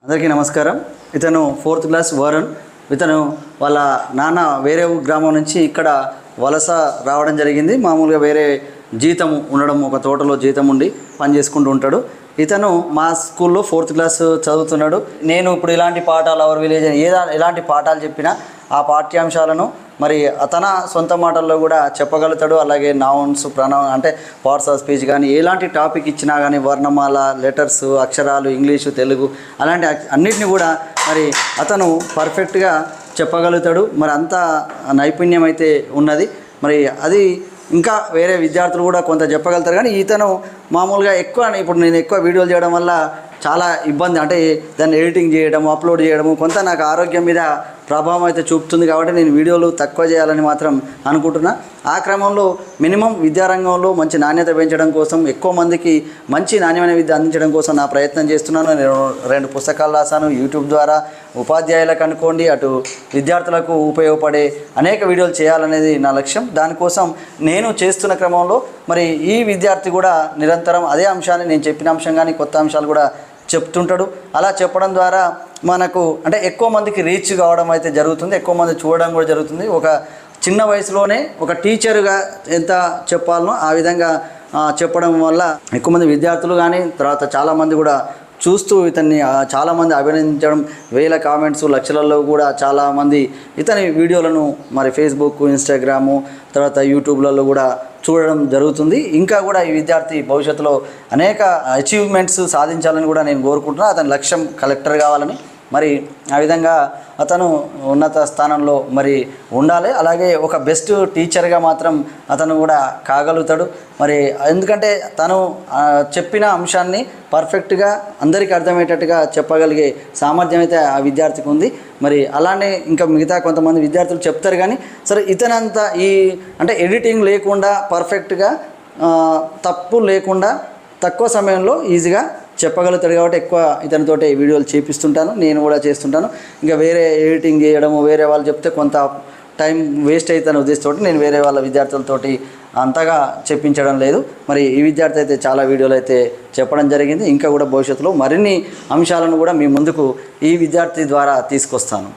అందరికీ నమస్కారం. ఇతను 4th క్లాస్ వరుణ్. ఇతను వాళ్ళ నాన్న వేరే గ్రామం నుంచి ఇక్కడ వలస రావడం జరిగింది. మామూలుగా వేరే జీతం ఉండడం, ఒక తోటలో జీతం ఉండి పని చేసుకుంటూ ఉంటాడు. ఇతను మా స్కూల్లో 4th క్లాస్ చదువుతున్నాడు. నేను ఇప్పుడు ఇలాంటి పాఠాలు అవర్ విలేజ్ ఎలాంటి పాఠాలు చెప్పినా ఆ పాఠ్యాంశాలను మరి తన సొంత మాటల్లో కూడా చెప్పగలుగుతాడు. అలాగే నౌన్స్, ప్రొనౌన్ అంటే పార్ట్స్ ఆఫ్ స్పీచ్ కానీ ఎలాంటి టాపిక్ ఇచ్చినా కానీ వర్ణమాల, లెటర్స్, అక్షరాలు, ఇంగ్లీషు, తెలుగు అలాంటి అన్నిటిని కూడా మరి అతను పర్ఫెక్ట్గా చెప్పగలుగుతాడు. మరి అంత నైపుణ్యం అయితే ఉన్నది. మరి అది ఇంకా వేరే విద్యార్థులు కూడా కొంత చెప్పగలుగుతారు. కానీ ఇతను మామూలుగా ఇప్పుడు నేను ఎక్కువ వీడియోలు చేయడం వల్ల చాలా ఇబ్బంది, అంటే దాన్ని ఎడిటింగ్ చేయడం, అప్లోడ్ చేయడము కొంత నాకు ఆరోగ్యం మీద ప్రభావం అయితే చూపుతుంది. కాబట్టి నేను వీడియోలు తక్కువ చేయాలని మాత్రం అనుకుంటున్నా. ఆ క్రమంలో మినిమం విద్యారంగంలో మంచి నాణ్యత పెంచడం కోసం, ఎక్కువ మందికి మంచి నాణ్యమైన విద్య అందించడం కోసం నా ప్రయత్నం చేస్తున్నాను. నేను 2 పుస్తకాలు రాశాను. యూట్యూబ్ ద్వారా ఉపాధ్యాయులకు అనుకోండి, అటు విద్యార్థులకు ఉపయోగపడే అనేక వీడియోలు చేయాలనేది నా లక్ష్యం. దానికోసం నేను చేస్తున్న క్రమంలో మరి ఈ విద్యార్థి కూడా నిరంతరం అదే అంశాన్ని, నేను చెప్పిన అంశం కానీ కొత్త అంశాలు కూడా చెప్తుంటాడు. అలా చెప్పడం ద్వారా మనకు అంటే ఎక్కువ మందికి రీచ్ కావడం అయితే జరుగుతుంది, ఎక్కువ మంది చూడడం కూడా జరుగుతుంది. ఒక చిన్న వయసులోనే ఒక టీచర్గా ఎంత చెప్పాలనో ఆ విధంగా చెప్పడం వల్ల ఎక్కువ మంది విద్యార్థులు కానీ తర్వాత చాలామంది కూడా చూస్తూ ఇతన్ని చాలామంది అభినందించడం, వేల కామెంట్స్, లక్షలలో కూడా చాలామంది ఇతని వీడియోలను మరి ఫేస్బుక్, ఇన్స్టాగ్రాము, తర్వాత యూట్యూబ్లలో కూడా చూడడం జరుగుతుంది. ఇంకా కూడా ఈ విద్యార్థి భవిష్యత్తులో అనేక అచీవ్మెంట్స్ సాధించాలని కూడా నేను కోరుకుంటున్నాను. అతని లక్ష్యం కలెక్టర్ కావాలని. మరి ఆ విధంగా అతను ఉన్నత స్థానంలో మరి ఉండాలి. అలాగే ఒక బెస్ట్ టీచర్గా మాత్రం అతను కూడా కాగలుగుతాడు. మరి ఎందుకంటే తను చెప్పిన అంశాన్ని పర్ఫెక్ట్గా అందరికీ అర్థమయ్యేటట్టుగా చెప్పగలిగే సామర్థ్యం అయితే ఆ విద్యార్థికి ఉంది. మరి అలానే ఇంకా మిగతా కొంతమంది విద్యార్థులు చెప్తారు. కానీ సరే ఇతనంతా అంటే ఎడిటింగ్ లేకుండా పర్ఫెక్ట్గా తప్పు లేకుండా తక్కువ సమయంలో ఈజీగా చెప్పగలుగుతాడు. కాబట్టి ఎక్కువ ఇతనితోటి వీడియోలు చేపిస్తుంటాను, నేను కూడా చేస్తుంటాను. ఇంకా వేరే ఎడిటింగ్ చేయడము, వేరే వాళ్ళు చెప్తే కొంత టైం వేస్ట్ అవుతాను ఉద్దేశంతో నేను వేరే వాళ్ళ విద్యార్థులతోటి అంతగా చెప్పించడం లేదు. మరి ఈ విద్యార్థి అయితే చాలా వీడియోలు అయితే చెప్పడం జరిగింది. ఇంకా కూడా భవిష్యత్తులో మరిన్ని అంశాలను కూడా మీ ముందుకు ఈ విద్యార్థి ద్వారా తీసుకొస్తాను.